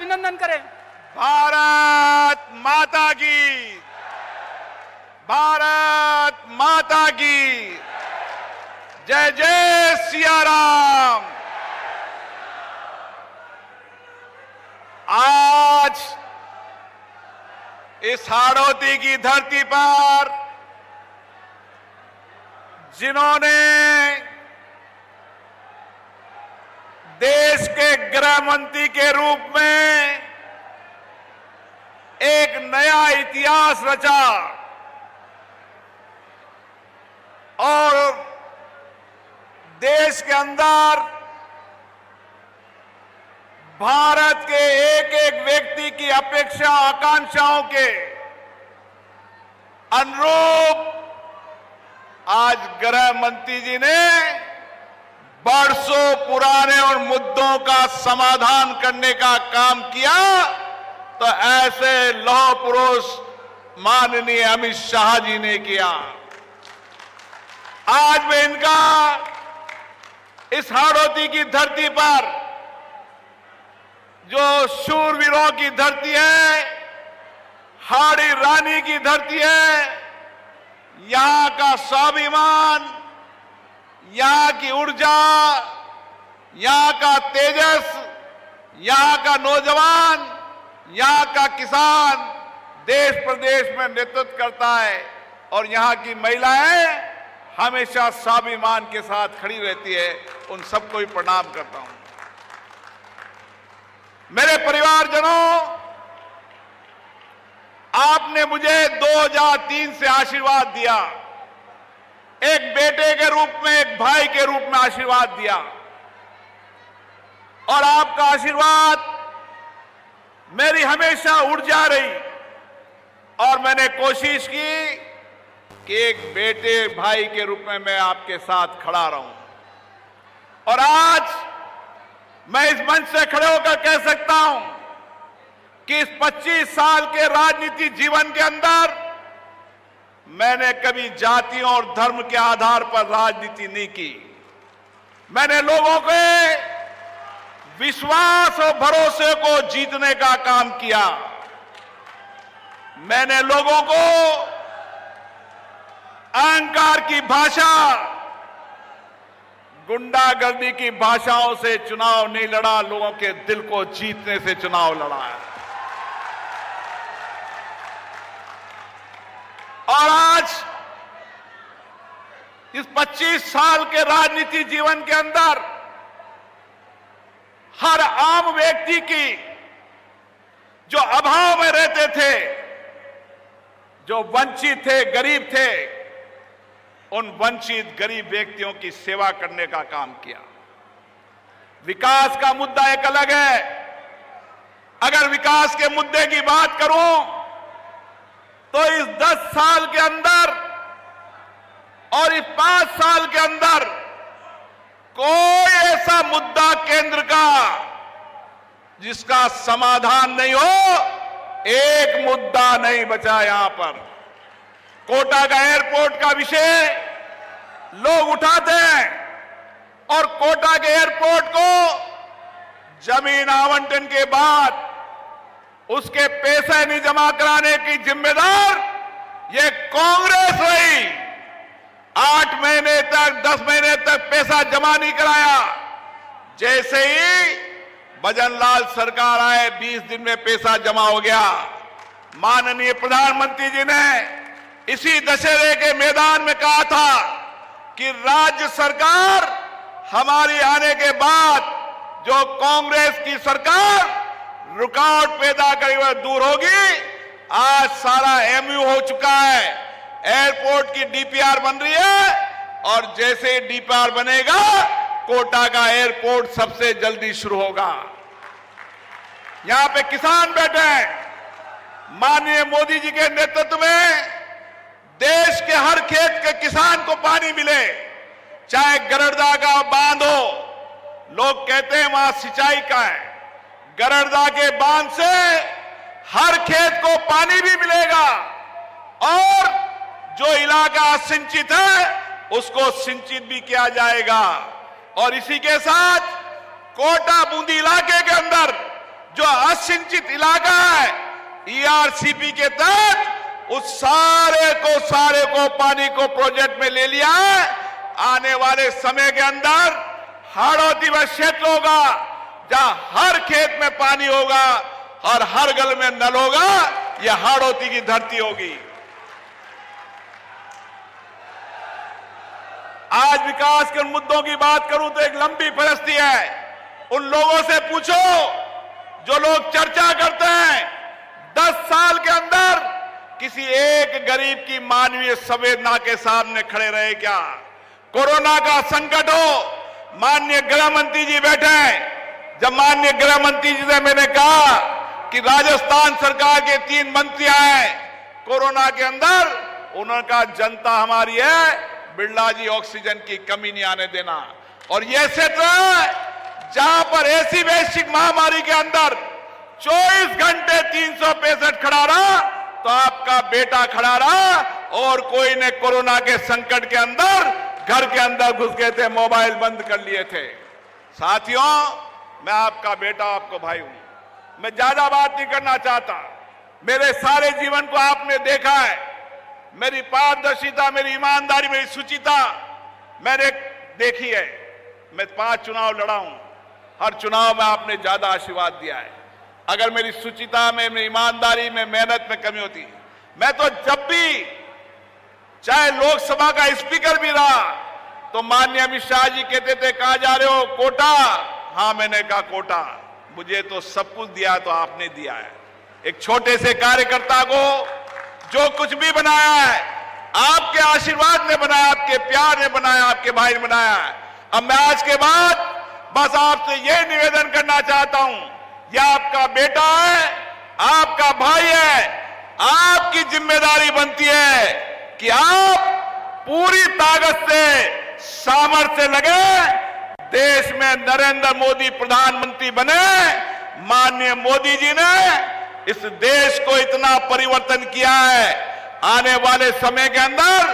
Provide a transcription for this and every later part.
अभिनंदन करें। भारत माता की, भारत माता की जय जय सिया राम। आज इस हाड़ौती की धरती पर जिन्होंने देश के गृह मंत्री के रूप में एक नया इतिहास रचा और देश के अंदर भारत के एक एक व्यक्ति की अपेक्षा आकांक्षाओं के अनुरूप आज गृह मंत्री जी ने बरसों पुराने और मुद्दों का समाधान करने का काम किया। तो ऐसे लौह पुरुष माननीय अमित शाह जी ने किया। आज मैं इनका इस हाड़ौती की धरती पर, जो शूरवीरों की धरती है, हाड़ी रानी की धरती है, यहां का स्वाभिमान, यहां की ऊर्जा, यहां का तेजस, यहां का नौजवान, यहां का किसान देश प्रदेश में नेतृत्व करता है और यहां की महिलाएं हमेशा स्वाभिमान के साथ खड़ी रहती है। उन सबको भी प्रणाम करता हूं। मेरे परिवारजनों, आपने मुझे 2003 से आशीर्वाद दिया, एक बेटे के रूप में, एक भाई के रूप में आशीर्वाद दिया और आपका आशीर्वाद मेरी हमेशा ऊर्जा रही और मैंने कोशिश की कि एक बेटे भाई के रूप में मैं आपके साथ खड़ा रहूं। और आज मैं इस मंच से खड़े होकर कह सकता हूं कि इस 25 साल के राजनीति जीवन के अंदर मैंने कभी जातियों और धर्म के आधार पर राजनीति नहीं की। मैंने लोगों के विश्वास और भरोसे को जीतने का काम किया। मैंने लोगों को अहंकार की भाषा, गुंडागर्दी की भाषाओं से चुनाव नहीं लड़ा, लोगों के दिल को जीतने से चुनाव लड़ा है। और आज इस 25 साल के राजनीति जीवन के अंदर हर आम व्यक्ति की, जो अभाव में रहते थे, जो वंचित थे, गरीब थे, उन वंचित गरीब व्यक्तियों की सेवा करने का काम किया। विकास का मुद्दा एक अलग है। अगर विकास के मुद्दे की बात करूं तो इस 10 साल के अंदर और इस 5 साल के अंदर कोई ऐसा मुद्दा केंद्र का जिसका समाधान नहीं हो, एक मुद्दा नहीं बचा। यहां पर कोटा का एयरपोर्ट का विषय लोग उठाते हैं और कोटा के एयरपोर्ट को जमीन आवंटन के बाद उसके पैसे नहीं जमा कराने की जिम्मेदार ये कांग्रेस रही। 8 महीने तक, 10 महीने तक पैसा जमा नहीं कराया। जैसे ही भजनलाल सरकार आए, 20 दिन में पैसा जमा हो गया। माननीय प्रधानमंत्री जी ने इसी दशहरे के मैदान में कहा था कि राज्य सरकार हमारी आने के बाद जो कांग्रेस की सरकार रुकावट पैदा करी वह दूर होगी। आज सारा एमयू हो चुका है, एयरपोर्ट की डीपीआर बन रही है और जैसे डीपीआर बनेगा कोटा का एयरपोर्ट सबसे जल्दी शुरू होगा। यहां पे किसान बैठे हैं। माननीय मोदी जी के नेतृत्व में देश के हर खेत के किसान को पानी मिले, चाहे गरड़दा का बांध हो। लोग कहते हैं वहां सिंचाई का है, गरड़दा के बांध से हर खेत को पानी भी मिलेगा और जो इलाका असिंचित है उसको सिंचित भी किया जाएगा। और इसी के साथ कोटा बूंदी इलाके के अंदर जो असिंचित इलाका है, ईआरसीपी के तहत उस सारे को पानी को प्रोजेक्ट में ले लिया है। आने वाले समय के अंदर हाड़ौती वह क्षेत्र होगा जहां हर खेत में पानी होगा और हर गल में नल होगा। यह हाड़ौती की धरती होगी। आज विकास के मुद्दों की बात करूं तो एक लंबी फहरिस्त है। उन लोगों से पूछो जो लोग चर्चा करते हैं 10 साल के अंदर किसी एक गरीब की मानवीय संवेदना के सामने खड़े रहे क्या? कोरोना का संकट हो, माननीय गृह मंत्री जी बैठे हैं। जब माननीय गृह मंत्री जी से मैंने कहा कि राजस्थान सरकार के 3 मंत्री आए कोरोना के अंदर, उन्होंने कहा जनता हमारी है, बिरला जी ऑक्सीजन की कमी नहीं आने देना। और यह क्षेत्र है जहां पर ऐसी वैश्विक महामारी के अंदर 24 घंटे 365 खड़ा रहा तो आपका बेटा खड़ा रहा और कोई ने कोरोना के संकट के अंदर घर के अंदर घुस गए थे, मोबाइल बंद कर लिए थे। साथियों, मैं आपका बेटा, आपको भाई हूं। मैं ज्यादा बात नहीं करना चाहता। मेरे सारे जीवन को आपने देखा है। मेरी पारदर्शिता, मेरी ईमानदारी, मेरी शुचिता मैंने देखी है। मैं 5 चुनाव लड़ा हूं। हर चुनाव में आपने ज्यादा आशीर्वाद दिया है। अगर मेरी शुचिता में, मेरी ईमानदारी में, मेहनत में कमी होती, मैं तो जब भी चाहे लोकसभा का स्पीकर भी रहा तो माननीय अमित शाह जी कहते थे कहां जा रहे हो? कोटा। हाँ, मैंने कहा कोटा। मुझे तो सब कुछ दिया तो आपने दिया है। एक छोटे से कार्यकर्ता को जो कुछ भी बनाया है आपके आशीर्वाद ने बनाया, आपके प्यार ने बनाया, आपके भाई ने बनाया है। अब मैं आज के बाद बस आपसे यह निवेदन करना चाहता हूं, यह आपका बेटा है, आपका भाई है, आपकी जिम्मेदारी बनती है कि आप पूरी ताकत से, सामर्थ्य से लगे देश में नरेंद्र मोदी प्रधानमंत्री बने। माननीय मोदी जी ने इस देश को इतना परिवर्तन किया है। आने वाले समय के अंदर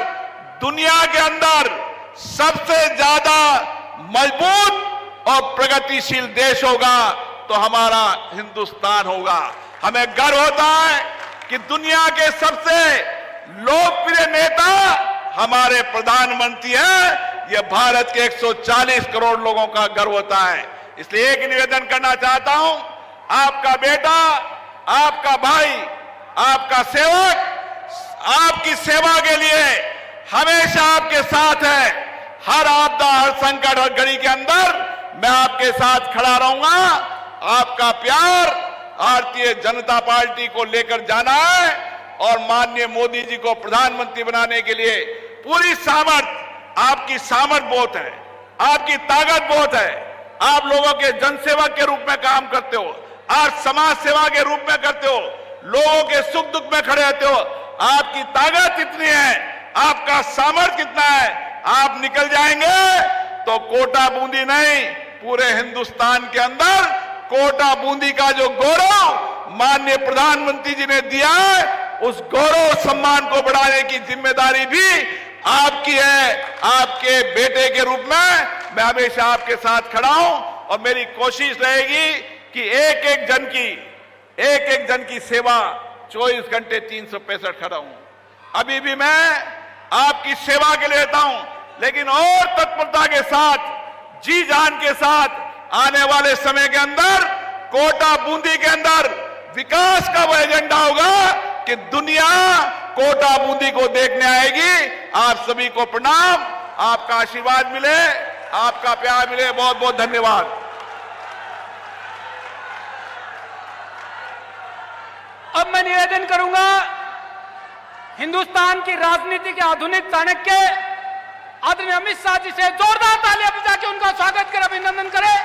दुनिया के अंदर सबसे ज्यादा मजबूत और प्रगतिशील देश होगा तो हमारा हिंदुस्तान होगा। हमें गर्व होता है कि दुनिया के सबसे लोकप्रिय नेता हमारे प्रधानमंत्री हैं। यह भारत के 140 करोड़ लोगों का गर्व होता है। इसलिए एक निवेदन करना चाहता हूं, आपका बेटा, आपका भाई, आपका सेवक आपकी सेवा के लिए हमेशा आपके साथ है। हर आपदा, हर संकट, हर घड़ी के अंदर मैं आपके साथ खड़ा रहूंगा। आपका प्यार भारतीय जनता पार्टी को लेकर जाना है और माननीय मोदी जी को प्रधानमंत्री बनाने के लिए पूरी सामर्थ्य, आपकी सामर्थ्य बहुत है, आपकी ताकत बहुत है। आप लोगों के जनसेवक के रूप में काम करते हो, आप समाज सेवा के रूप में करते हो, लोगों के सुख दुख में खड़े रहते हो। आपकी ताकत इतनी है, आपका सामर्थ्य कितना है, आप निकल जाएंगे तो कोटा बूंदी नहीं, पूरे हिंदुस्तान के अंदर कोटा बूंदी का जो गौरव माननीय प्रधानमंत्री जी ने दिया है, उस गौरव सम्मान को बढ़ाने की जिम्मेदारी भी आपकी है। आपके बेटे के रूप में मैं हमेशा आपके साथ खड़ा हूं और मेरी कोशिश रहेगी कि एक एक जन की सेवा 24 घंटे 365 खड़ा हूं। अभी भी मैं आपकी सेवा के लिए रहता हूं, लेकिन और तत्परता के साथ, जी जान के साथ आने वाले समय के अंदर कोटा बूंदी के अंदर विकास का वो एजेंडा होगा कि दुनिया कोटा बूंदी को देखने आएगी। आप सभी को प्रणाम, आपका आशीर्वाद मिले, आपका प्यार मिले। बहुत बहुत धन्यवाद। अब मैं निवेदन करूंगा हिंदुस्तान की राजनीति के आधुनिक चाणक्य आदरणीय अमित शाह जी से जोरदार तालियां बजा के उनका स्वागत कर अभिनंदन करें।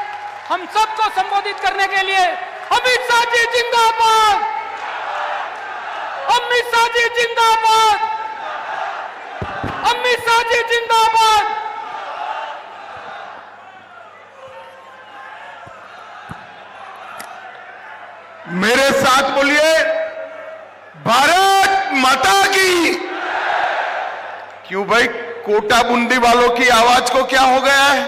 हम सबको संबोधित करने के लिए अमित शाह जी जिंदाबाद, अमित शाह जी जिंदाबाद, अमित शाह जी जिंदाबाद। मेरे साथ बोलिए, भारत माता की। क्यों भाई, कोटा बूंदी वालों की आवाज को क्या हो गया है?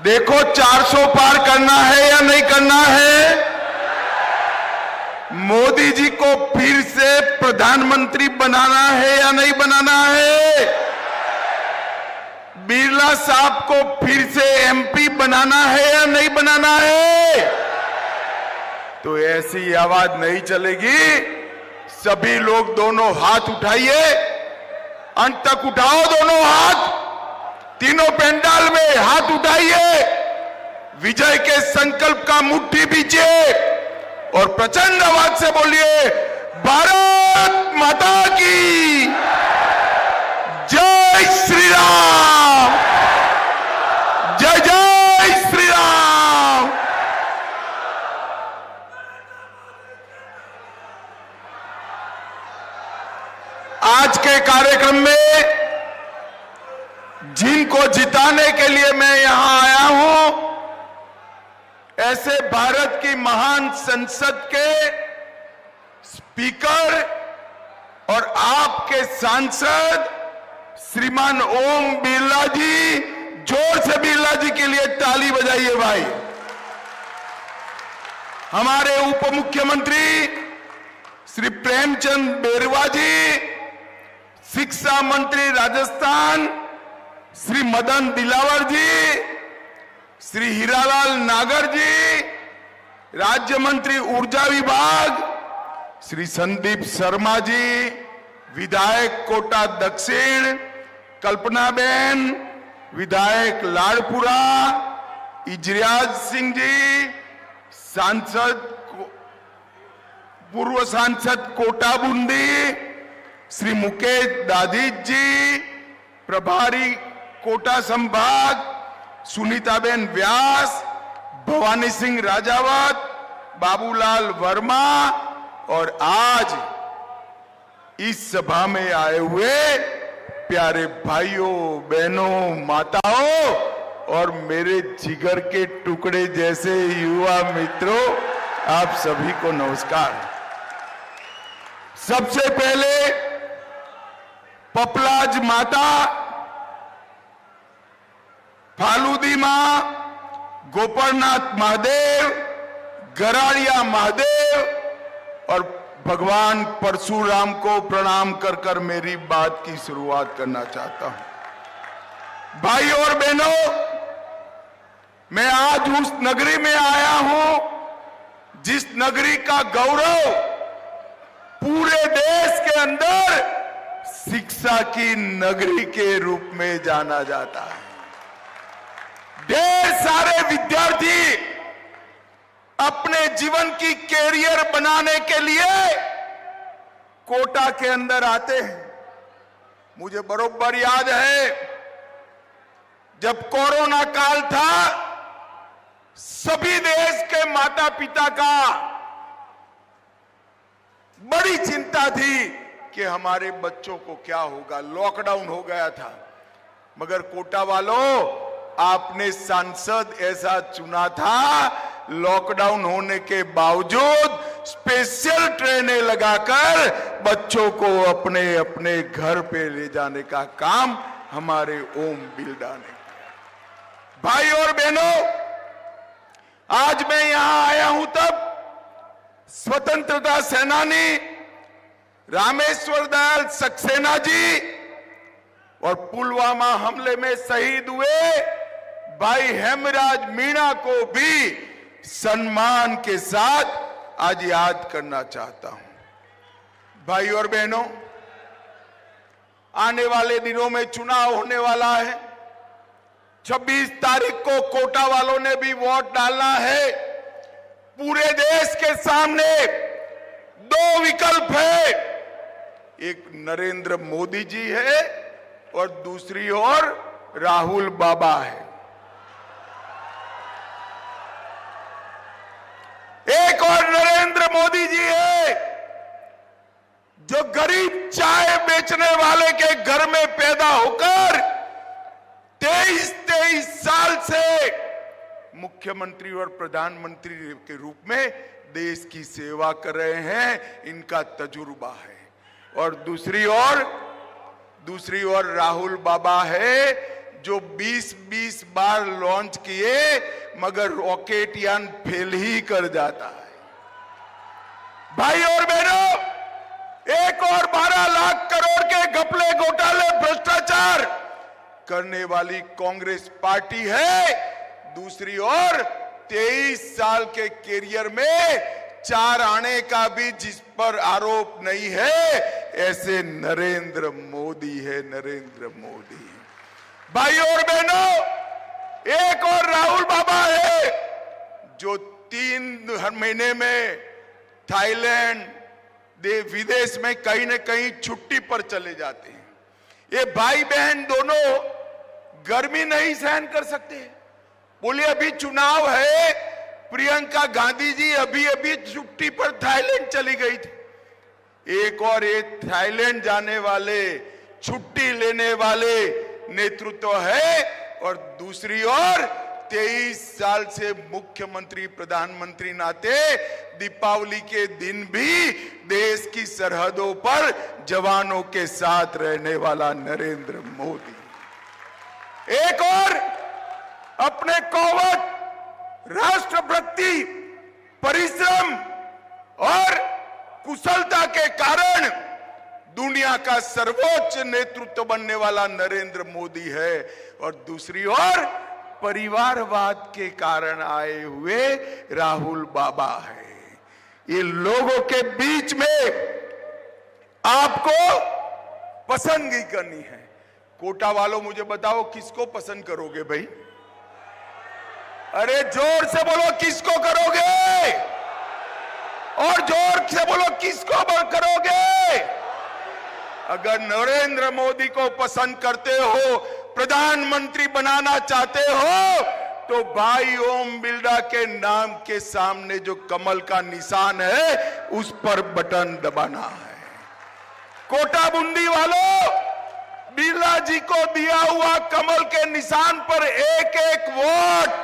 देखो 400 पार करना है या नहीं करना है? मोदी जी को फिर से प्रधानमंत्री बनाना है या नहीं बनाना है? बिरला साहब को फिर से एमपी बनाना है या नहीं बनाना है? तो ऐसी आवाज नहीं चलेगी। सभी लोग दोनों हाथ उठाइए, अंत तक उठाओ दोनों हाथ, तीनों पंडाल में हाथ उठाइए, विजय के संकल्प का मुट्ठी बीजिए और प्रचंड आवाज से बोलिए, भारत माता की जय श्री राम, जय जय श्री राम। आज के कार्यक्रम में जिनको जिताने के लिए मैं यहां आया हूं, ऐसे भारत की महान संसद के स्पीकर और आपके सांसद श्रीमान ओम बिरला जी, जोर से बिरला जी के लिए ताली बजाइए भाई। हमारे उप मुख्यमंत्री श्री प्रेमचंद बेरवा जी, शिक्षा मंत्री राजस्थान श्री मदन दिलावर जी, श्री हीरालाल नागर जी, राज्य मंत्री ऊर्जा विभाग श्री संदीप शर्मा जी, विधायक कोटा दक्षिण कल्पनाबेन, विधायक लाड़पुरा इजरियाज सिंह जी, सांसद पूर्व सांसद कोटा बूंदी श्री मुकेश दादीज जी, प्रभारी कोटा संभाग सुनीताबेन व्यास, भवानी सिंह राजावत, बाबूलाल वर्मा और आज इस सभा में आए हुए प्यारे भाइयों बहनों माताओं और मेरे जिगर के टुकड़े जैसे युवा मित्रों, आप सभी को नमस्कार। सबसे पहले पपलाज माता, फालूदी मां, गोपरनाथ महादेव, गराड़िया महादेव और भगवान परशुराम को प्रणाम कर कर मेरी बात की शुरुआत करना चाहता हूं। भाई और बहनों, मैं आज उस नगरी में आया हूं जिस नगरी का गौरव पूरे देश के अंदर शिक्षा की नगरी के रूप में जाना जाता है। ढेर सारे विद्यार्थी अपने जीवन की कैरियर बनाने के लिए कोटा के अंदर आते हैं। मुझे बरोबर याद है जब कोरोना काल था, सभी देश के माता पिता का बड़ी चिंता थी कि हमारे बच्चों को क्या होगा। लॉकडाउन हो गया था, मगर कोटा वालों, आपने सांसद ऐसा चुना था, लॉकडाउन होने के बावजूद स्पेशल ट्रेनें लगाकर बच्चों को अपने अपने घर पे ले जाने का काम हमारे ओम बिरला ने किया। भाई और बहनों, आज मैं यहां आया हूं तब स्वतंत्रता सेनानी रामेश्वर दयाल सक्सेना जी और पुलवामा हमले में शहीद हुए भाई हेमराज मीणा को भी सम्मान के साथ आज याद करना चाहता हूं। भाई और बहनों, आने वाले दिनों में चुनाव होने वाला है। 26 तारीख को कोटा वालों ने भी वोट डालना है। पूरे देश के सामने दो विकल्प है, एक नरेंद्र मोदी जी है और दूसरी ओर राहुल बाबा है। एक और नरेंद्र मोदी जी है जो गरीब चाय बेचने वाले के घर में पैदा होकर 23 साल से मुख्यमंत्री और प्रधानमंत्री के रूप में देश की सेवा कर रहे हैं, इनका तजुर्बा है। और दूसरी ओर राहुल बाबा है जो 20-20 बार लॉन्च किए मगर रॉकेट यान फेल ही कर जाता है। भाई और बहनों, एक और 12 लाख करोड़ के घपले घोटाले भ्रष्टाचार करने वाली कांग्रेस पार्टी है, दूसरी ओर 23 साल के कैरियर में 4 आने का भी जिस पर आरोप नहीं है, ऐसे नरेंद्र मोदी है, नरेंद्र मोदी। भाई और बहनों, एक और राहुल बाबा है जो 3 हर महीने में थाईलैंड विदेश में कहीं न कहीं छुट्टी पर चले जाते हैं। ये भाई बहन दोनों गर्मी नहीं सहन कर सकते। बोलिए अभी चुनाव है, प्रियंका गांधी जी अभी अभी छुट्टी पर थाईलैंड चली गई थी। एक और एक थाईलैंड जाने वाले, छुट्टी लेने वाले नेतृत्व है, और दूसरी ओर 23 साल से मुख्यमंत्री प्रधानमंत्री नाते दीपावली के दिन भी देश की सरहदों पर जवानों के साथ रहने वाला नरेंद्र मोदी। एक और अपने कौवत, राष्ट्रभक्ति, परिश्रम और कुशलता के कारण दुनिया का सर्वोच्च नेतृत्व बनने वाला नरेंद्र मोदी है, और दूसरी ओर परिवारवाद के कारण आए हुए राहुल बाबा है। ये लोगों के बीच में आपको पसंदगी करनी है। कोटा वालों मुझे बताओ किसको पसंद करोगे भाई? अरे जोर से बोलो किसको करोगे, और जोर से बोलो किसको करोगे? अगर नरेंद्र मोदी को पसंद करते हो, प्रधानमंत्री बनाना चाहते हो, तो भाई ओम बिरला के नाम के सामने जो कमल का निशान है उस पर बटन दबाना है। कोटा बूंदी वालों, बिरला जी को दिया हुआ कमल के निशान पर एक एक वोट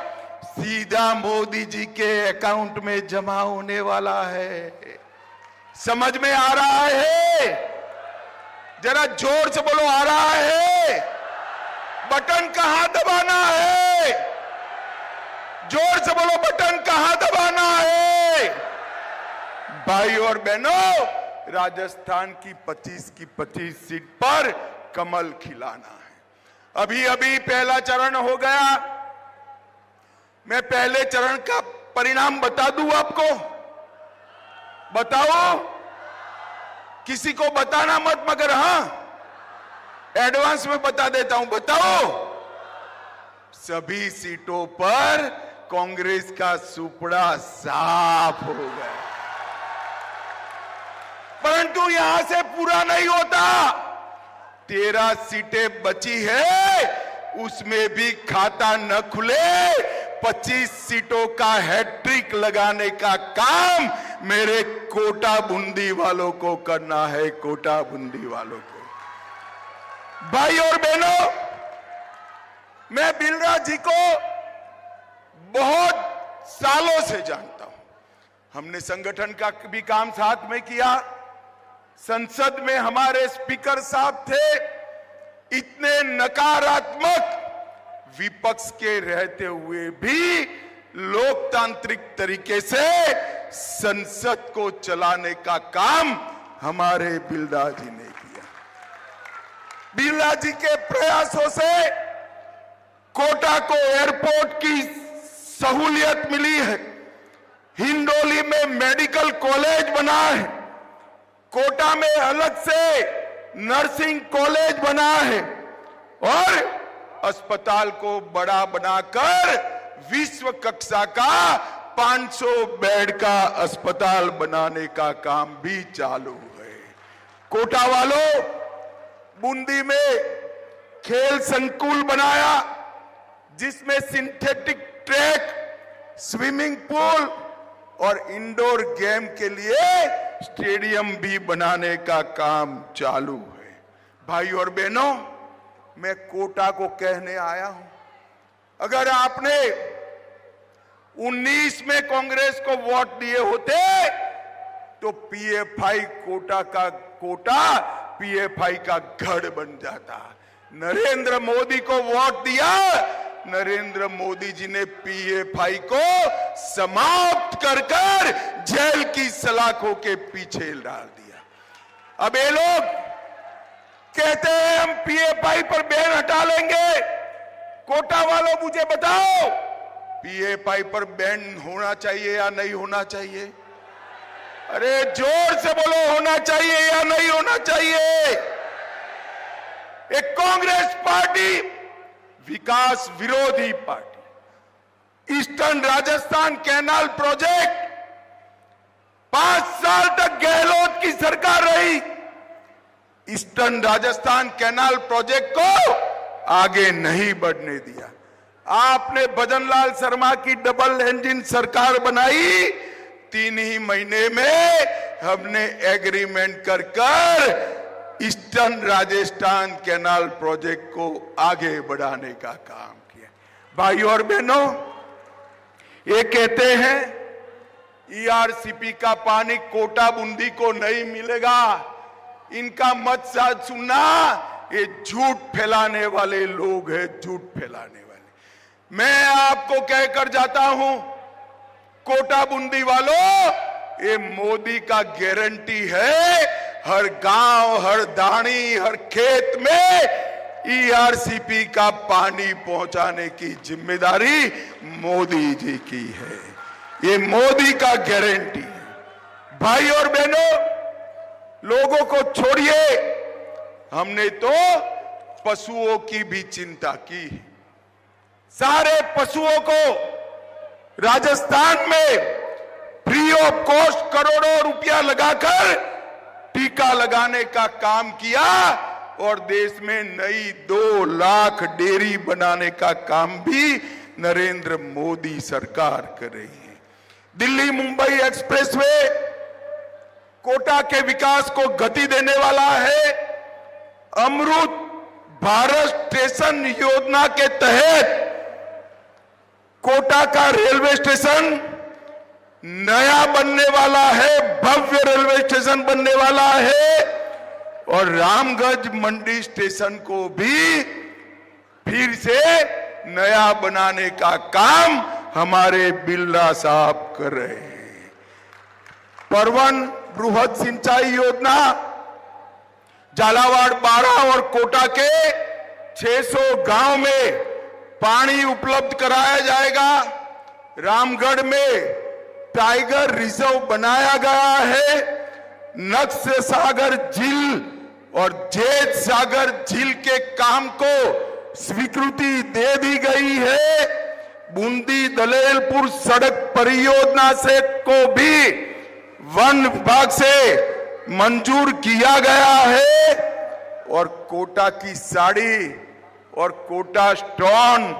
सीधा मोदी जी के अकाउंट में जमा होने वाला है। समझ में आ रहा है? जरा जोर से बोलो, आ रहा है? बटन कहां दबाना है? जोर से बोलो, बटन कहां दबाना है? भाई और बहनों, राजस्थान की 25 की 25 सीट पर कमल खिलाना है। अभी अभी पहला चरण हो गया। मैं पहले चरण का परिणाम बता दूं आपको? बताओ? किसी को बताना मत, मगर हां एडवांस में बता देता हूं। बताओ? सभी सीटों पर कांग्रेस का सुपड़ा साफ हो गया। परंतु यहां से पूरा नहीं होता। 13 सीटें बची है, उसमें भी खाता न खुले 25 सीटों का हैट्रिक लगाने का काम मेरे कोटा बूंदी वालों को करना है। कोटा बूंदी वालों को। भाई और बहनों, मैं बिरला जी को बहुत सालों से जानता हूं। हमने संगठन का भी काम साथ में किया। संसद में हमारे स्पीकर साहब थे। इतने नकारात्मक विपक्ष के रहते हुए भी लोकतांत्रिक तरीके से संसद को चलाने का काम हमारे बिरला जी ने किया। बिरला जी के प्रयासों से कोटा को एयरपोर्ट की सहूलियत मिली है। हिंडोली में मेडिकल कॉलेज बना है। कोटा में अलग से नर्सिंग कॉलेज बना है, और अस्पताल को बड़ा बनाकर विश्व कक्षा का 500 बेड का अस्पताल बनाने का काम भी चालू है। कोटा वालों, बूंदी में खेल संकुल बनाया, जिसमें सिंथेटिक ट्रैक, स्विमिंग पूल और इंडोर गेम के लिए स्टेडियम भी बनाने का काम चालू है। भाई और बहनों, मैं कोटा को कहने आया हूं, अगर आपने 19 में कांग्रेस को वोट दिए होते तो पीएफआई कोटा का कोटा पीएफआई का गढ़ बन जाता। नरेंद्र मोदी को वोट दिया, नरेंद्र मोदी जी ने पीएफआई को समाप्त कर कर जेल की सलाखों के पीछे डाल दिया। अब ये लोग कहते हैं हम पीएफआई पर बैन हटा लेंगे। कोटा वालों मुझे बताओ, पीएफआई पर बैन होना चाहिए या नहीं होना चाहिए? अरे जोर से बोलो, होना चाहिए या नहीं होना चाहिए? एक कांग्रेस पार्टी विकास विरोधी party, eastern Rajasthan canal project 5 साल तक गहलोत की सरकार रही। ईस्टर्न राजस्थान कैनाल प्रोजेक्ट को आगे नहीं बढ़ने दिया। आपने भजनलाल शर्मा की डबल इंजन सरकार बनाई, 3 ही महीने में हमने एग्रीमेंट कर कर ईस्टर्न राजस्थान कैनाल प्रोजेक्ट को आगे बढ़ाने का काम किया। भाइयों और बहनों, ये कहते हैं ईआरसीपी का पानी कोटा बूंदी को नहीं मिलेगा। इनका मत साथ सुनना, ये झूठ फैलाने वाले लोग हैं, झूठ फैलाने वाले। मैं आपको कहकर जाता हूं, कोटा बूंदी वालों, ये मोदी का गारंटी है, हर गांव, हर दानी, हर खेत में ईआरसीपी का पानी पहुंचाने की जिम्मेदारी मोदी जी की है। ये मोदी का गारंटी है। भाई और बहनों, लोगों को छोड़िए, हमने तो पशुओं की भी चिंता की है। सारे पशुओं को राजस्थान में फ्री ऑफ कॉस्ट करोड़ों रुपया लगाकर टीका लगाने का काम किया और देश में नई 2 लाख डेयरी बनाने का काम भी नरेंद्र मोदी सरकार कर रही है। दिल्ली मुंबई एक्सप्रेसवे कोटा के विकास को गति देने वाला है। अमृत भारत स्टेशन योजना के तहत कोटा का रेलवे स्टेशन नया बनने वाला है, भव्य रेलवे स्टेशन बनने वाला है और रामगंज मंडी स्टेशन को भी फिर से नया बनाने का काम हमारे बिरला साहब कर रहे हैं। परवन बृहद सिंचाई योजना, झालावाड़ 12 और कोटा के 600 गांव में पानी उपलब्ध कराया जाएगा। रामगढ़ में टाइगर रिजर्व बनाया गया है। नक्स्य सागर झील और जेठ सागर झील के काम को स्वीकृति दे दी गई है। बूंदी दलेलपुर सड़क परियोजना से को भी वन विभाग से मंजूर किया गया है और कोटा की साड़ी और कोटा स्टोन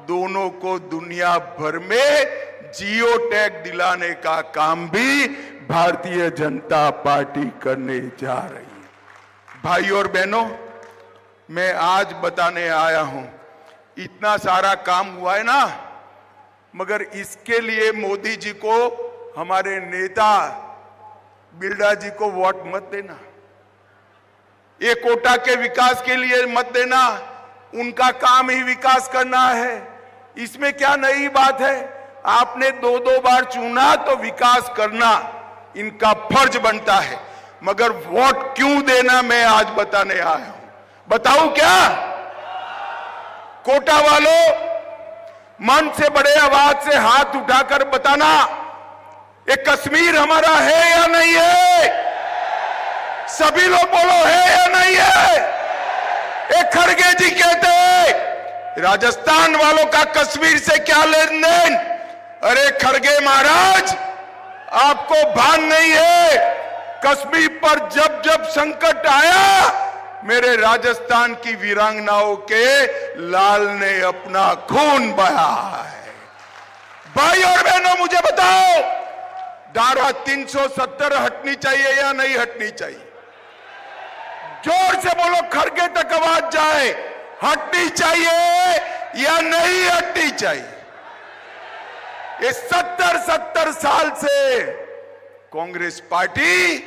दोनों को दुनिया भर में जियो टैग दिलाने का काम भी भारतीय जनता पार्टी करने जा रही है। भाई और बहनों, मैं आज बताने आया हूं, इतना सारा काम हुआ है ना, मगर इसके लिए मोदी जी को, हमारे नेता बिरला जी को वोट मत देना। ये कोटा के विकास के लिए मत देना, उनका काम ही विकास करना है। इसमें क्या नई बात है? आपने 2 बार चुना तो विकास करना इनका फर्ज बनता है, मगर वोट क्यों देना मैं आज बताने आया हूं। बताऊं क्या? कोटा वालों, मन से बड़े आवाज से हाथ उठाकर बताना, ये कश्मीर हमारा है या नहीं है? सभी लोग बोलो, है या नहीं है? एक खड़गे जी कहते हैं राजस्थान वालों का कश्मीर से क्या लेन देन? अरे खड़गे महाराज, आपको भान नहीं है, कश्मीर पर जब जब संकट आया, मेरे राजस्थान की वीरांगनाओं के लाल ने अपना खून बहा है। भाई और बहनों, मुझे बताओ, धारा 370 हटनी चाहिए या नहीं हटनी चाहिए? जोर से बोलो, खड़गे तक आवाज जाए, हटनी चाहिए या नहीं हटनी चाहिए? ये 70 साल से कांग्रेस पार्टी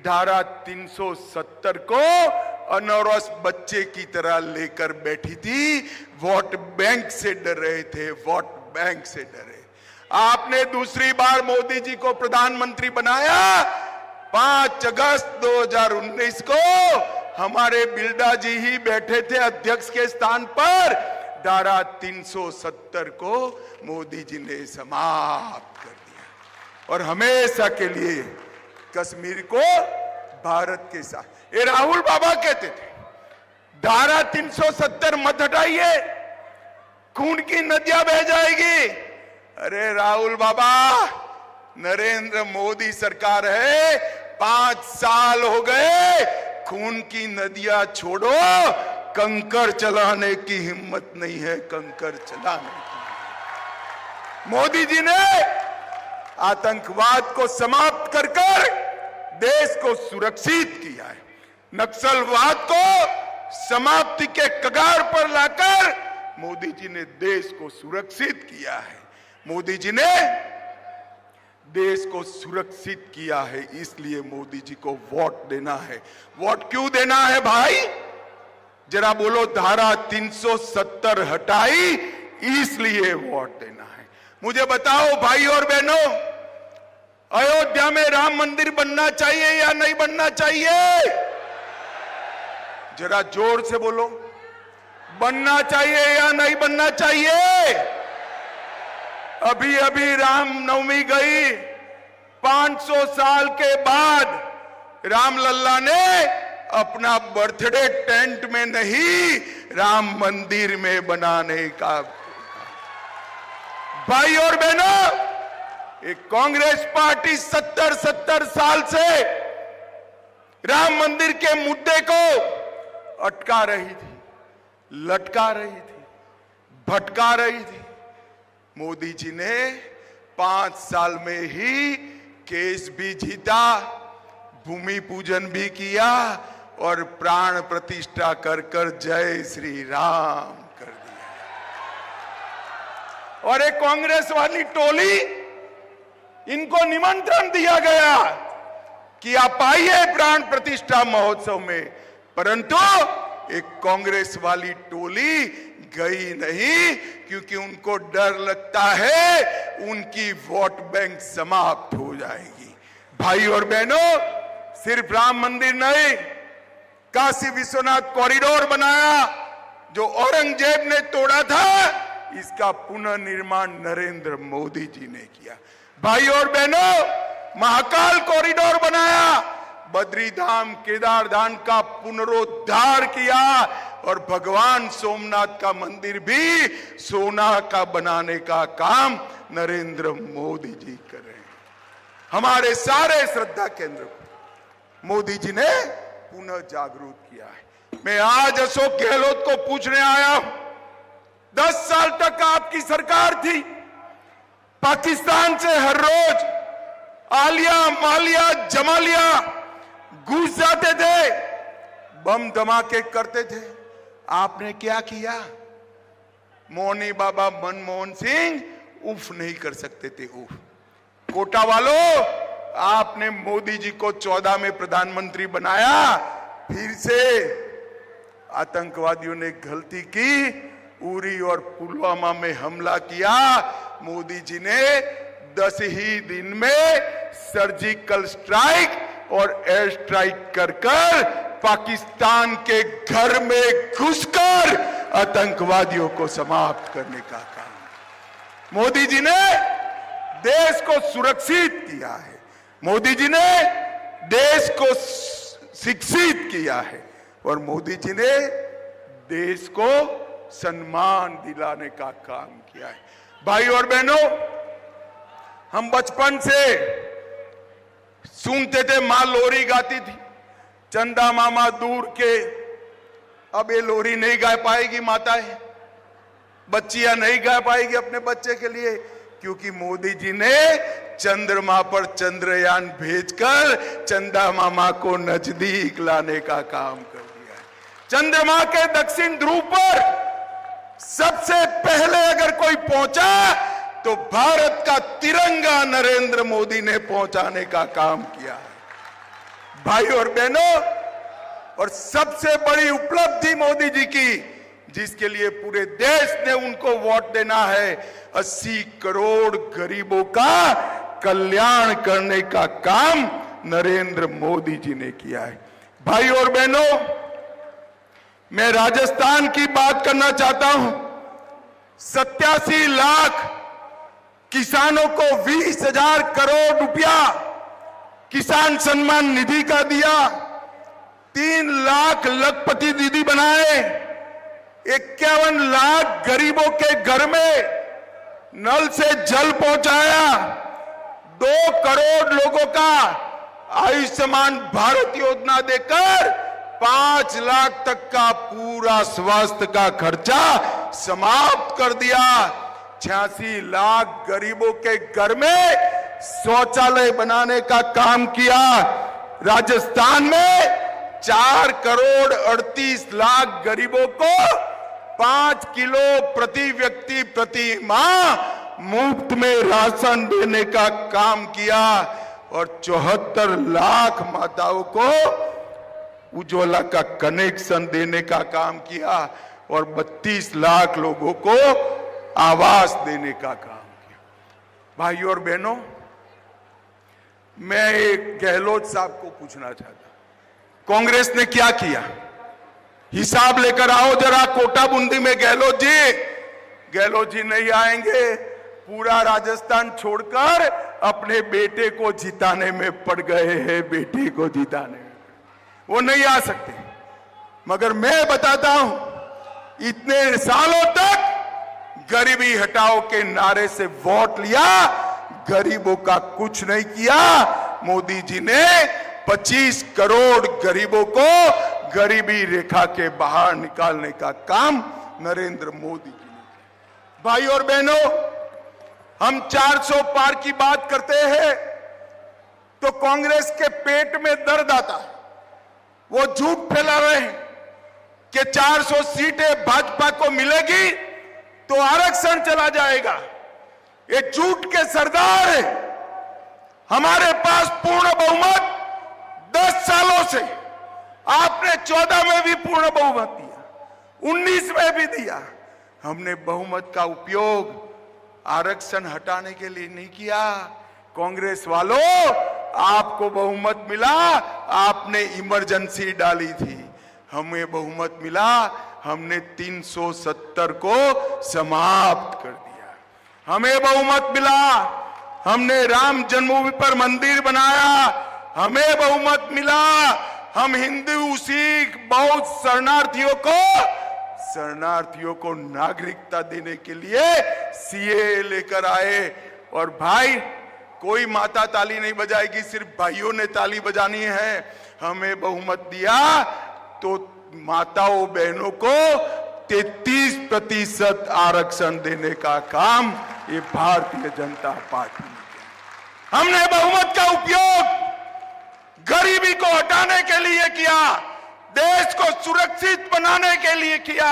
धारा 370 को अनौरस बच्चे की तरह लेकर बैठी थी। वोट बैंक से डर रहे थे, वोट बैंक से डरे। आपने दूसरी बार मोदी जी को प्रधानमंत्री बनाया 5 अगस्त 2019 को। हमारे बिरला जी ही बैठे थे अध्यक्ष के स्थान पर। धारा 370 को मोदी जी ने समाप्त कर दिया और हमेशा के लिए कश्मीर को भारत के साथ। ये राहुल बाबा कहते थे धारा 370 मत हटाइए, खून की नदियां बह जाएगी। अरे राहुल बाबा, नरेंद्र मोदी सरकार है, 5 साल हो गए, खून की नदियां छोड़ो, कंकर चलाने की हिम्मत नहीं है, कंकर चलाने की। मोदी जी ने आतंकवाद को समाप्त कर देश को सुरक्षित किया है। नक्सलवाद को समाप्ति के कगार पर लाकर मोदी जी ने देश को सुरक्षित किया है। मोदी जी ने देश को सुरक्षित किया है, इसलिए मोदी जी को वोट देना है। वोट क्यों देना है भाई? जरा बोलो। धारा 370 हटाई, इसलिए वोट देना है। मुझे बताओ भाई और बहनों, अयोध्या में राम मंदिर बनना चाहिए या नहीं बनना चाहिए? जरा जोर से बोलो। बनना चाहिए या नहीं बनना चाहिए? अभी अभी रामनवमी गई, 500 साल के बाद रामलल्ला ने अपना बर्थडे टेंट में नहीं, राम मंदिर में बनाने का। भाई और बहनों, एक कांग्रेस पार्टी 70 साल से राम मंदिर के मुद्दे को अटका रही थी, लटका रही थी, भटका रही थी। मोदी जी ने 5 साल में ही केस भी जीता, भूमि पूजन भी किया और प्राण प्रतिष्ठा कर कर जय श्री राम कर दिया। और एक कांग्रेस वाली टोली, इनको निमंत्रण दिया गया कि आप आइए प्राण प्रतिष्ठा महोत्सव में, परंतु एक कांग्रेस वाली टोली गई नहीं, क्योंकि उनको डर लगता है उनकी वोट बैंक समाप्त हो जाएगी। भाई और बहनों, सिर्फ राम मंदिर नहीं, काशी विश्वनाथ कॉरिडोर बनाया जो औरंगजेब ने तोड़ा था, इसका पुनर्निर्माण नरेंद्र मोदी जी ने किया। भाई और बहनों, महाकाल कॉरिडोर बनाया, बद्रीधाम केदारधाम का पुनरुद्धार किया और भगवान सोमनाथ का मंदिर भी सोना का बनाने का काम नरेंद्र मोदी जी कर रहे हैं। हमारे सारे श्रद्धा केंद्र को मोदी जी ने पुनः जागरूक किया है। मैं आज अशोक गहलोत को पूछने आया हूं, 10 साल तक आपकी सरकार थी, पाकिस्तान से हर रोज आलिया मालिया जमालिया घुस जाते थे, बम धमाके करते थे। आपने क्या किया? मोहनी बाबा मनमोहन सिंह उफ नहीं कर सकते थे, उफ। कोटा वालों, आपने मोदी जी को 14 में प्रधानमंत्री बनाया, फिर से आतंकवादियों ने गलती की, उरी और पुलवामा में हमला किया। मोदी जी ने 10 ही दिन में सर्जिकल स्ट्राइक और एयर स्ट्राइक कर पाकिस्तान के घर में घुसकर आतंकवादियों को समाप्त करने का काम मोदी जी ने देश को सुरक्षित किया है। मोदी जी ने देश को शिक्षित किया है और मोदी जी ने देश को सम्मान दिलाने का काम किया है। भाई और बहनों, हम बचपन से सुनते थे, मां लोरी गाती थी, चंदा मामा दूर के। अब ये लोरी नहीं गा पाएगी माताएं, बच्चियां नहीं गा पाएगी अपने बच्चे के लिए, क्योंकि मोदी जी ने चंद्रमा पर चंद्रयान भेजकर चंदा मामा को नजदीक लाने का काम कर दिया है। चंद्रमा के दक्षिण ध्रुव पर सबसे पहले अगर कोई पहुंचा तो भारत का तिरंगा नरेंद्र मोदी ने पहुंचाने का काम किया है। भाई और बहनों, और सबसे बड़ी उपलब्धि मोदी जी की, जिसके लिए पूरे देश ने उनको वोट देना है, 80 करोड़ गरीबों का कल्याण करने का काम नरेंद्र मोदी जी ने किया है। भाई और बहनों, मैं राजस्थान की बात करना चाहता हूं। 87 लाख किसानों को 20,000 करोड़ रुपया किसान सम्मान निधि का दिया, 3 लाख लखपति दीदी बनाए, 51 लाख गरीबों के घर में नल से जल पहुंचाया, 2 करोड़ लोगों का आयुष्मान भारत योजना देकर 5 लाख तक का पूरा स्वास्थ्य का खर्चा समाप्त कर दिया। 86 लाख गरीबों के घर में शौचालय बनाने का काम किया। राजस्थान में 4 करोड़ 38 लाख गरीबों को 5 किलो प्रति व्यक्ति प्रति माह मुफ्त में राशन देने का काम किया और 74 लाख माताओं को उज्ज्वला का कनेक्शन देने का काम किया और 32 लाख लोगों को आवास देने का काम किया। भाइयों और बहनों, मैं एक गहलोत साहब को पूछना चाहता, कांग्रेस ने क्या किया? हिसाब लेकर आओ जरा कोटा बूंदी में। गहलोत जी नहीं आएंगे, पूरा राजस्थान छोड़कर अपने बेटे को जिताने में पड़ गए हैं, बेटे को जिताने में वो नहीं आ सकते। मगर मैं बताता हूं, इतने सालों तक गरीबी हटाओ के नारे से वोट लिया, गरीबों का कुछ नहीं किया। मोदी जी ने 25 करोड़ गरीबों को गरीबी रेखा के बाहर निकालने का काम नरेंद्र मोदी जी ने किया। भाई और बहनों, हम 400 पार की बात करते हैं तो कांग्रेस के पेट में दर्द आता है। वो झूठ फैला रहे हैं कि 400 सीटें भाजपा को मिलेगी तो आरक्षण चला जाएगा। ये झूठ के सरदार है। हमारे पास पूर्ण बहुमत 10 सालों से, आपने 14 में भी पूर्ण बहुमत दिया, 19 में भी दिया। हमने बहुमत का उपयोग आरक्षण हटाने के लिए नहीं किया। कांग्रेस वालों, आपको बहुमत मिला, आपने इमरजेंसी डाली थी। हमें बहुमत मिला, हमने 370 को समाप्त कर दिया। हमें बहुमत मिला, हमने राम जन्मभूमि पर मंदिर बनाया। हमें बहुमत मिला, हम हिंदू सिख बौद्ध शरणार्थियों को नागरिकता देने के लिए सीए लेकर आए। और भाई, कोई माता ताली नहीं बजाएगी, सिर्फ भाइयों ने ताली बजानी है। हमें बहुमत दिया तो माताओं बहनों को 33% आरक्षण देने का काम ये भारतीय जनता पार्टी ने किया। हमने बहुमत का उपयोग गरीबी को हटाने के लिए किया, देश को सुरक्षित बनाने के लिए किया।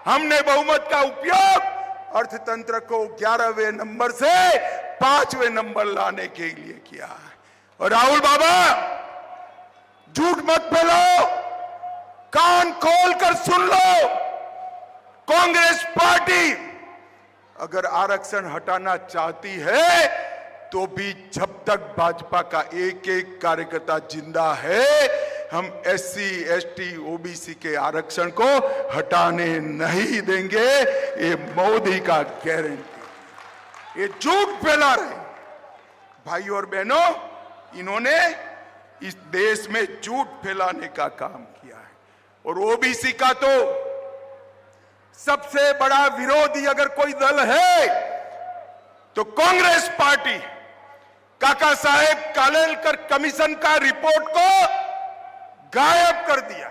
हमने बहुमत का उपयोग अर्थतंत्र को 11वें नंबर से 5वें नंबर लाने के लिए किया। और राहुल बाबा, झूठ मत फैलाओ, कान खोलकर सुन लो। कांग्रेस पार्टी अगर आरक्षण हटाना चाहती है तो भी जब तक भाजपा का एक एक कार्यकर्ता जिंदा है, हम SC, ST, OBC के आरक्षण को हटाने नहीं देंगे। ये मोदी का गारंटी। ये झूठ फैला रहे भाइयों और बहनों, इन्होंने इस देश में झूठ फैलाने का काम किया है। और OBC का तो सबसे बड़ा विरोधी अगर कोई दल है तो कांग्रेस पार्टी। काका साहेब कालेलकर कमीशन का रिपोर्ट को गायब कर दिया,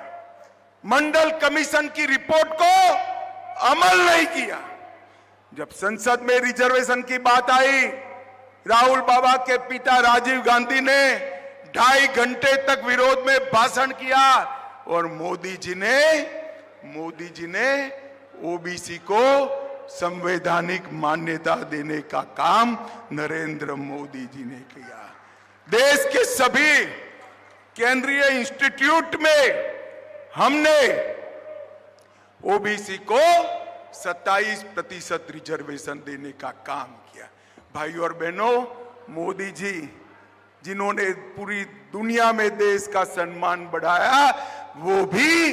मंडल कमीशन की रिपोर्ट को अमल नहीं किया। जब संसद में रिजर्वेशन की बात आई, राहुल बाबा के पिता राजीव गांधी ने 2.5 घंटे तक विरोध में भाषण किया और मोदी जी ने OBC को संवैधानिक मान्यता देने का काम नरेंद्र मोदी जी ने किया। देश के सभी केंद्रीय इंस्टीट्यूट में हमने ओबीसी को 27% रिजर्वेशन देने का काम किया। भाइयों और बहनों, मोदी जी जिन्होंने पूरी दुनिया में देश का सम्मान बढ़ाया, वो भी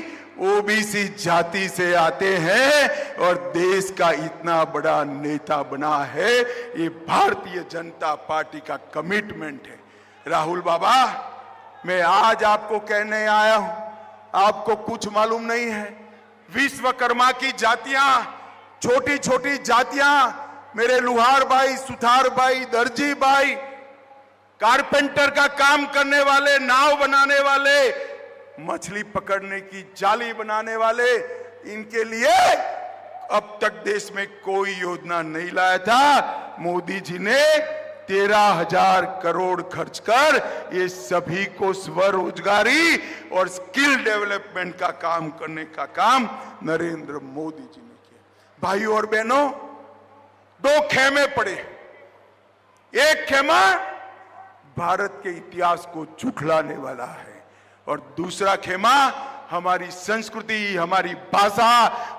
ओबीसी जाति से आते हैं और देश का इतना बड़ा नेता बना है। ये भारतीय जनता पार्टी का कमिटमेंट है। राहुल बाबा, मैं आज आपको कहने आया हूं, आपको कुछ मालूम नहीं है। विश्वकर्मा की जातियां, छोटी छोटी जातियां, मेरे लुहार भाई, सुथार भाई, दर्जी भाई, कारपेंटर का काम करने वाले, नाव बनाने वाले, मछली पकड़ने की जाली बनाने वाले, इनके लिए अब तक देश में कोई योजना नहीं लाया था। मोदी जी ने 13,000 करोड़ खर्च कर ये सभी को स्वरोजगारी और स्किल डेवलपमेंट का काम करने का काम नरेंद्र मोदी जी ने किया। भाइयों और बहनों, 2 खेमे पड़े। एक खेमा भारत के इतिहास को झुठलाने वाला है और दूसरा खेमा हमारी संस्कृति, हमारी भाषा,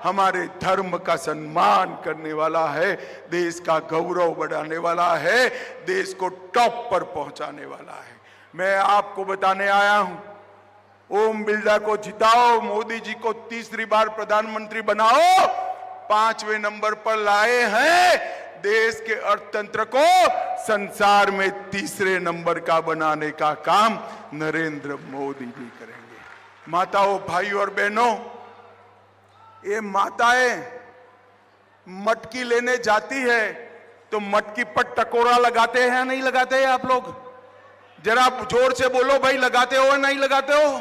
हमारे धर्म का सम्मान करने वाला है, देश का गौरव बढ़ाने वाला है, देश को टॉप पर पहुंचाने वाला है। मैं आपको बताने आया हूं, ओम बिरला को जिताओ, मोदी जी को तीसरी बार प्रधानमंत्री बनाओ, 5वें नंबर पर लाए हैं। देश के अर्थतंत्र को संसार में तीसरे नंबर का बनाने का काम नरेंद्र मोदी जी करेंगे। माताओं, भाइयों और बहनों, ये माताएं मटकी लेने जाती है तो मटकी पर टकोरा लगाते हैं, नहीं लगाते हैं आप लोग? जरा जोर से बोलो भाई, लगाते हो या नहीं लगाते हो?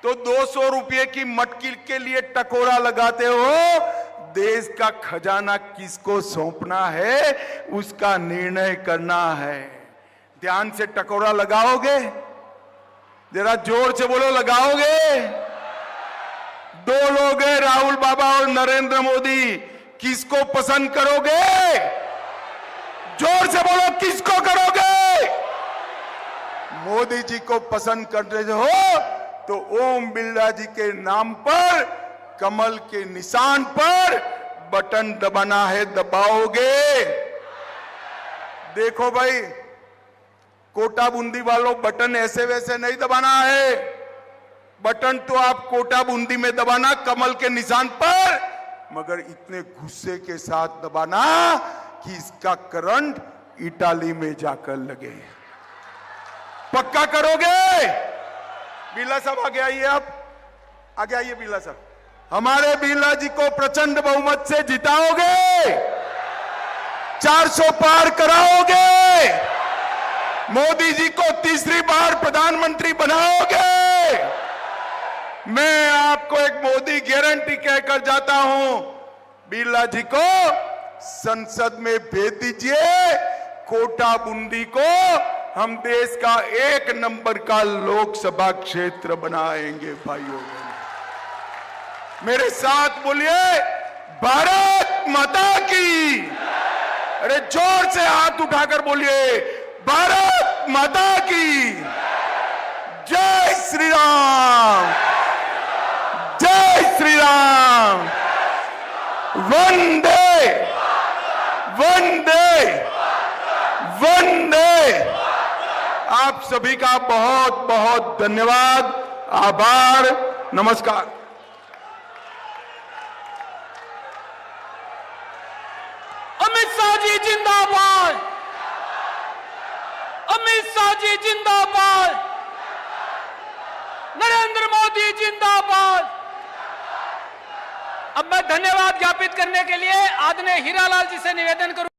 तो 200 रुपये की मटकी के लिए टकोरा लगाते हो। देश का खजाना किसको सौंपना है, उसका निर्णय करना है। ध्यान से टकोरा लगाओगे? जरा जोर से बोलो, लगाओगे? 2 लोग हैं, राहुल बाबा और नरेंद्र मोदी। किसको पसंद करोगे? जोर से बोलो, किसको करोगे? मोदी जी को पसंद करते हो तो ओम बिरला जी के नाम पर, कमल के निशान पर बटन दबाना है, दबाओगे? देखो भाई, कोटा बूंदी वालों, बटन ऐसे वैसे नहीं दबाना है। बटन तो आप कोटा बूंदी में दबाना, कमल के निशान पर, मगर इतने गुस्से के साथ दबाना कि इसका करंट इटाली में जाकर लगे। पक्का करोगे? बिरला साहब आगे आइए, आप आगे आइए। बिरला साहब, हमारे बिरला जी को प्रचंड बहुमत से जिताओगे? 400 पार कराओगे? मोदी जी को तीसरी बार प्रधानमंत्री बनाओगे? मैं आपको एक मोदी गारंटी कहकर जाता हूं, बिरला जी को संसद में भेज दीजिए। कोटा बूंदी को हम देश का 1 नंबर का लोकसभा क्षेत्र बनाएंगे। भाइयों, मेरे साथ बोलिए, भारत माता की। अरे जोर से हाथ उठाकर बोलिए, भारत माता की। जय श्री राम, जय श्री राम। वंदे वंदे वंदे। आप सभी का बहुत बहुत धन्यवाद, आभार, नमस्कार। अमित शाह जी जिंदाबाद, अमित शाह जी जिंदाबाद, नरेंद्र मोदी जिंदाबाद। अब मैं धन्यवाद ज्ञापित करने के लिए आदरणीय हीरालाल जी से निवेदन करूं।